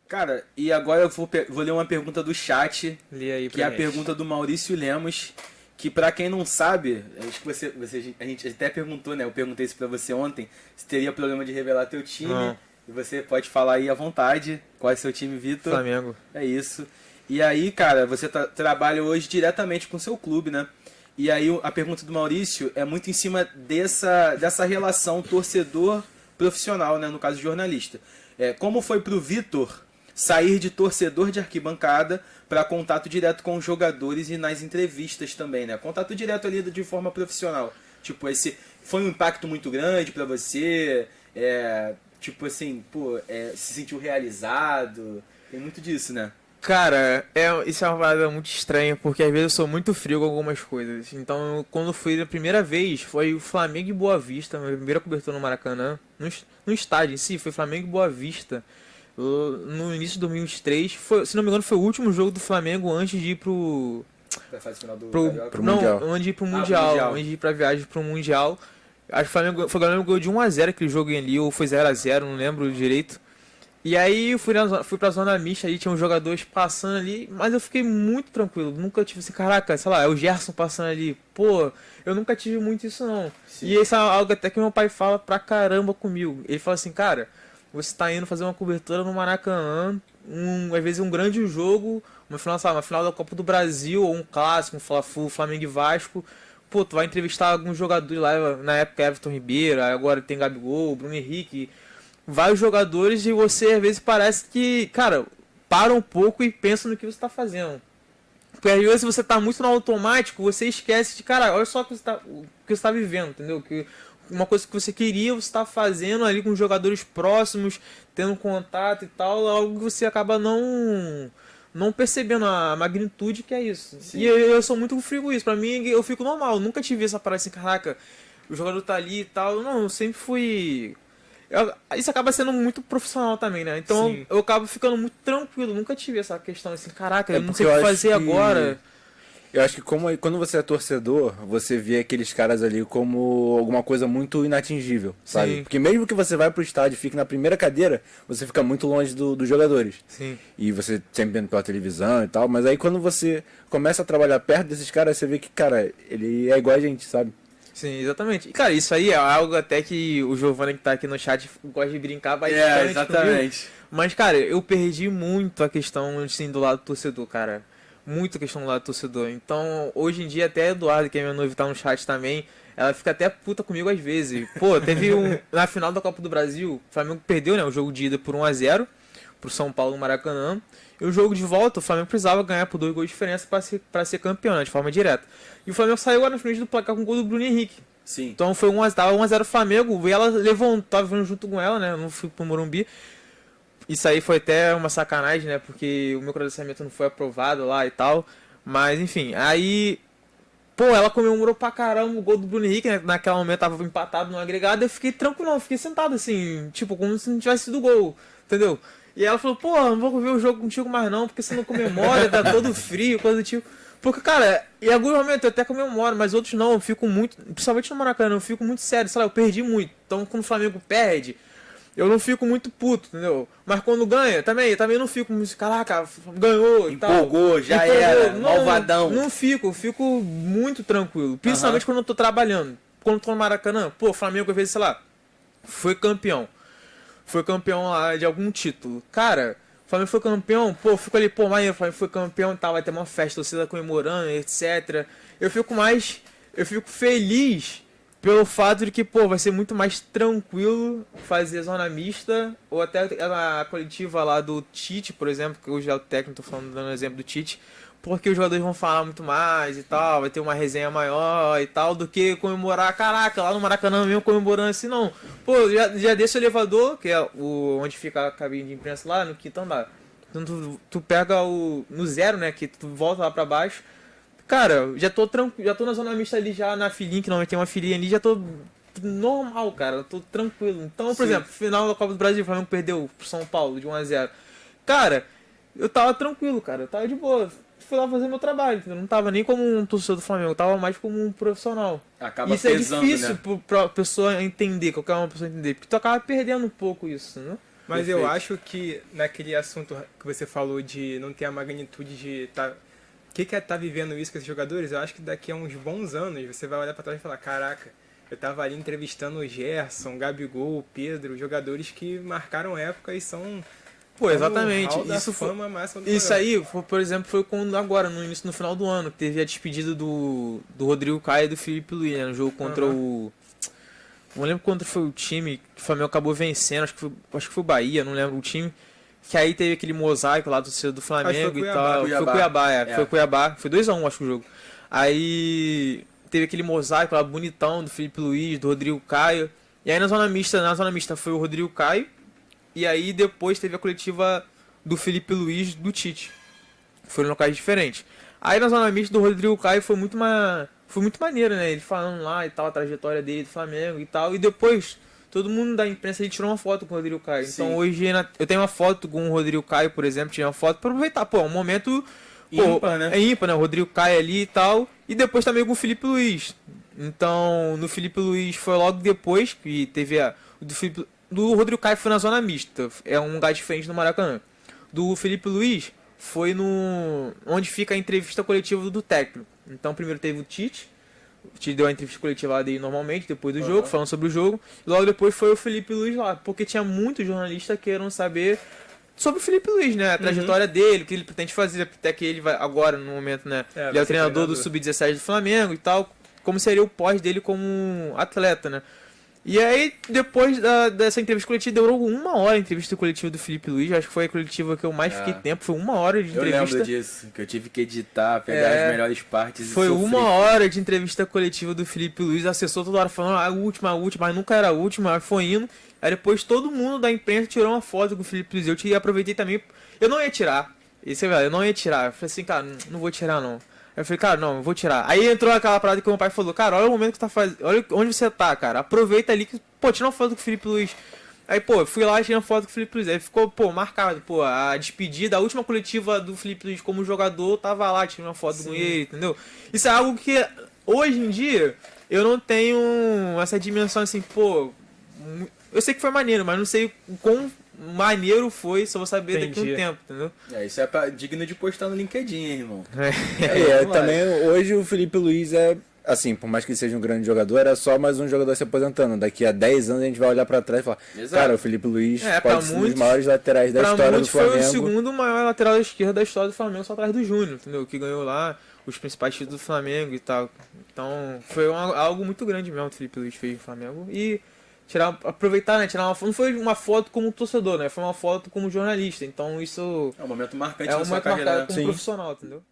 Cara, e agora eu vou ler uma pergunta do chat, Lê aí que é pra a gente. pergunta do Maurício Lemos, que pra quem não sabe, acho que a gente até perguntou, né? Eu perguntei isso pra você ontem, se teria problema de revelar teu time, Não. e você pode falar aí à vontade, qual é seu time, Vitor? Flamengo. É isso. E aí, cara, você trabalha hoje diretamente com o seu clube, né? E aí a pergunta do Maurício é muito em cima dessa relação torcedor-profissional, né? No caso, jornalista. Como foi pro Vitor sair de torcedor de arquibancada para contato direto com os jogadores e nas entrevistas também, né? Contato direto ali de forma profissional. Tipo, esse foi um impacto muito grande para você, tipo assim, se sentiu realizado, tem muito disso, né? Cara, isso é uma parada muito estranha, porque às vezes eu sou muito frio com algumas coisas. Então, quando fui a primeira vez, foi o Flamengo e Boa Vista, minha primeira cobertura no Maracanã, no estádio em si, foi Flamengo e Boa Vista, no início de 2023. Se não me engano, foi o último jogo do Flamengo antes de ir Pra fase final do pro Carioca. não, Mundial. antes de ir pro pro Mundial, Mundial. antes de ir pra viagem pro Mundial. Acho que o Flamengo ganhou de 1-0 aquele jogo ali, ou foi 0-0, não lembro direito. E aí eu fui pra zona mista, aí tinha uns jogadores passando ali, mas eu fiquei muito tranquilo. Nunca tive assim, caraca, sei lá, é o Gerson passando ali. Pô, eu nunca tive muito isso não. Sim. E isso é algo até que meu pai fala pra caramba comigo. Ele fala assim, cara, você tá indo fazer uma cobertura no Maracanã, às vezes um grande jogo, uma final da Copa do Brasil, ou um clássico, um Fla-Flu, Flamengo e Vasco. Pô, tu vai entrevistar alguns jogadores lá, na época Everton Ribeiro, agora tem Gabigol, Bruno Henrique, vários jogadores, e você às vezes parece que, cara, para um pouco e pensa no que você tá fazendo. Porque às vezes você tá muito no automático, você esquece de, cara, olha só o que você tá vivendo, entendeu? Que uma coisa que você queria, você tá fazendo ali com jogadores próximos, tendo contato e tal, algo que você acaba não percebendo a magnitude que é isso. Sim. E eu sou muito frio com isso. Pra mim, eu fico normal. Eu nunca tive essa parada assim, caraca, o jogador tá ali e tal. Não, eu sempre fui... Isso acaba sendo muito profissional também, né? Então Sim. eu acabo ficando muito tranquilo. Nunca tive essa questão assim, caraca, eu não porque sei o que eu acho fazer que- agora. Eu acho que quando você é torcedor, você vê aqueles caras ali como alguma coisa muito inatingível, sabe? Sim. Porque mesmo que você vai pro estádio e fique na primeira cadeira, você fica muito longe dos jogadores. Sim. E você sempre vendo pela televisão e tal, mas aí quando você começa a trabalhar perto desses caras, você vê que, cara, ele é igual a gente, sabe? Sim, exatamente. E, cara, isso aí é algo até que o Giovanni que tá aqui no chat gosta de brincar bastante comigo. Mas, cara, eu perdi muito a questão, assim, do lado do torcedor, cara. Muito a questão do lado do torcedor. Então, hoje em dia, até a Eduardo, que é minha noiva, tá no chat também, ela fica até puta comigo às vezes. Pô, teve na final da Copa do Brasil, o Flamengo perdeu, né, o jogo de ida por 1-0 pro São Paulo no Maracanã. E o jogo de volta, o Flamengo precisava ganhar por 2 gols de diferença pra ser campeão, né, de forma direta. E o Flamengo saiu lá na frente do placar com o gol do Bruno Henrique. Sim. Então foi 1-0 Flamengo, e ela levantou, tava vendo junto com ela, né, eu não fui pro Morumbi. Isso aí foi até uma sacanagem, né, porque o meu credenciamento não foi aprovado lá e tal. Mas, enfim, aí... Pô, ela comemorou pra caramba o gol do Bruno Henrique, né? Naquele momento tava empatado no agregado, eu fiquei tranquilo, eu fiquei sentado assim, tipo, como se não tivesse sido gol, entendeu? E ela falou, pô, não vou ver o jogo contigo mais não, porque você não comemora, tá todo frio, coisa do tipo. Porque, cara, em alguns momentos eu até comemoro, mas outros não, eu fico muito, principalmente no Maracanã, eu fico muito sério, sei lá, eu perdi muito. Então quando o Flamengo perde, eu não fico muito puto, entendeu? Mas quando ganha, também não fico muito, caraca, ganhou e tal. Empolgou, já era, malvadão. Não fico, eu fico muito tranquilo. Principalmente quando eu tô trabalhando. Quando eu tô no Maracanã, pô, Flamengo às vezes, sei lá, foi campeão. Foi campeão lá de algum título. Cara, o Flamengo foi campeão, pô, eu fico ali, pô, mas o Flamengo foi campeão e tal, vai ter uma festa, torcida comemorando, etc. Eu fico feliz pelo fato de que, pô, vai ser muito mais tranquilo fazer zona mista, ou até a coletiva lá do Tite, por exemplo, que hoje é o técnico, tô falando, dando exemplo do Tite, porque os jogadores vão falar muito mais e tal, vai ter uma resenha maior e tal, do que comemorar, caraca, lá no Maracanã mesmo comemorando assim, não. Pô, já desce o elevador, que é onde fica a cabine de imprensa lá, no quinto andar. Então tu pega no 0, né, que tu volta lá pra baixo. Cara, já tô tranquilo, já tô na zona mista ali, já na filinha, que normalmente tem uma filinha ali, já tô normal, cara, eu tô tranquilo. Então, por exemplo, final da Copa do Brasil, o Flamengo perdeu pro São Paulo de 1-0. Cara, eu tava tranquilo, cara, eu tava de boa. Fui lá fazer meu trabalho, entendeu? Não tava nem como um torcedor do Flamengo, eu tava mais como um profissional. Acaba isso pesando, é difícil né? pra pessoa entender, qualquer uma pessoa entender, porque tu acaba perdendo um pouco isso, né? Mas Perfeito. eu acho que naquele assunto que você falou de não ter a magnitude de tá, o que é estar vivendo isso com esses jogadores, eu acho que daqui a uns bons anos você vai olhar pra trás e falar, caraca, eu tava ali entrevistando o Gerson, Gabigol, Pedro, jogadores que marcaram época e são Pô, exatamente. hall da Isso foi, fama máxima do isso programa. aí, por exemplo, foi quando agora, no final do ano, que teve a despedida do Rodrigo Caio e do Felipe Luiz, né, no jogo contra o... Não lembro contra foi o time que o Flamengo acabou vencendo, acho que foi o Bahia, não lembro o time. Que aí teve aquele mosaico lá do torcedor do Flamengo foi e tal. Cuiabá. Foi Cuiabá, É. foi Cuiabá. Foi 2-1, acho que o jogo. Aí teve aquele mosaico lá bonitão do Felipe Luiz, do Rodrigo Caio. E aí na zona mista foi o Rodrigo Caio. E aí depois teve a coletiva do Felipe Luiz, do Tite. Foram em locais diferentes. Aí na zona mista do Rodrigo Caio foi muito maneiro, né? Ele falando lá e tal, a trajetória dele do Flamengo e tal. E depois, todo mundo da imprensa ele tirou uma foto com o Rodrigo Caio. Sim. Então hoje eu tenho uma foto com o Rodrigo Caio, por exemplo, tirei uma foto pra aproveitar. Pô, um momento... Ímpar, né? É ímpar, né? O Rodrigo Caio ali e tal. E depois também com o Felipe Luiz. Então, no Felipe Luiz foi logo depois que teve do Rodrigo Caio foi na zona mista. É um lugar diferente no Maracanã. Do Felipe Luiz foi no onde fica a entrevista coletiva do técnico. Então, primeiro teve o Tite. O Tite deu a entrevista coletiva dele normalmente, depois do jogo, falando sobre o jogo. E logo depois foi o Felipe Luiz lá. Porque tinha muitos jornalistas que queriam saber sobre o Felipe Luiz, né? A trajetória dele, o que ele pretende fazer, até que ele vai agora, no momento, né? É, ele é vai o ser treinador do treinador. Sub-17 do Flamengo e tal. Como seria o pós dele como atleta, né? E aí, depois dessa entrevista coletiva, demorou 1 hora a entrevista coletiva do Felipe Luiz. Acho que foi a coletiva que eu mais fiquei tempo. Foi 1 hora de Eu entrevista. lembro disso, que eu tive que editar, pegar as melhores partes Foi e sofrer. 1 hora de entrevista coletiva do Felipe Luiz, assessor toda hora falando a última, mas nunca era a última, aí foi indo. Aí depois todo mundo da imprensa tirou uma foto com o Felipe Luiz. Aproveitei também, eu não ia tirar, isso é verdade, eu não ia tirar. Eu falei assim, cara, não vou tirar não. Aí eu falei, cara, não, eu vou tirar. Aí entrou aquela parada que o meu pai falou, cara, olha o momento que tá fazendo, olha onde você tá, cara, aproveita ali que, pô, tira uma foto com o Felipe Luiz. Aí, pô, fui lá e tirei uma foto com o Felipe Luiz. Aí ficou, pô, marcado, pô, a despedida, a última coletiva do Felipe Luiz como jogador, tava lá, tirei uma foto com ele, entendeu? Isso é algo que, hoje em dia, eu não tenho essa dimensão assim, pô, eu sei que foi maneiro, mas não sei o quão maneiro foi, só vou saber daqui a Entendi. um tempo, entendeu? Isso é digno de postar no LinkedIn, hein, irmão. Vamos lá. Também hoje o Felipe Luiz é, assim, por mais que ele seja um grande jogador, era só mais um jogador se aposentando. Daqui a 10 anos a gente vai olhar pra trás e falar, Exato. cara, o Felipe Luiz É, pra pode ser um dos muitos- maiores laterais da Pra história do muitos foi Flamengo. o segundo maior lateral da esquerda da história do Flamengo, só atrás do Júnior, entendeu? Que ganhou lá os principais títulos do Flamengo e tal. Então, foi algo muito grande mesmo que o Felipe Luiz fez no Flamengo. E aproveitar, né? Tirar não foi uma foto como torcedor, né? Foi uma foto como jornalista. Então, isso É um momento marcante é na uma sua marcada carreira. como Sim. profissional, entendeu?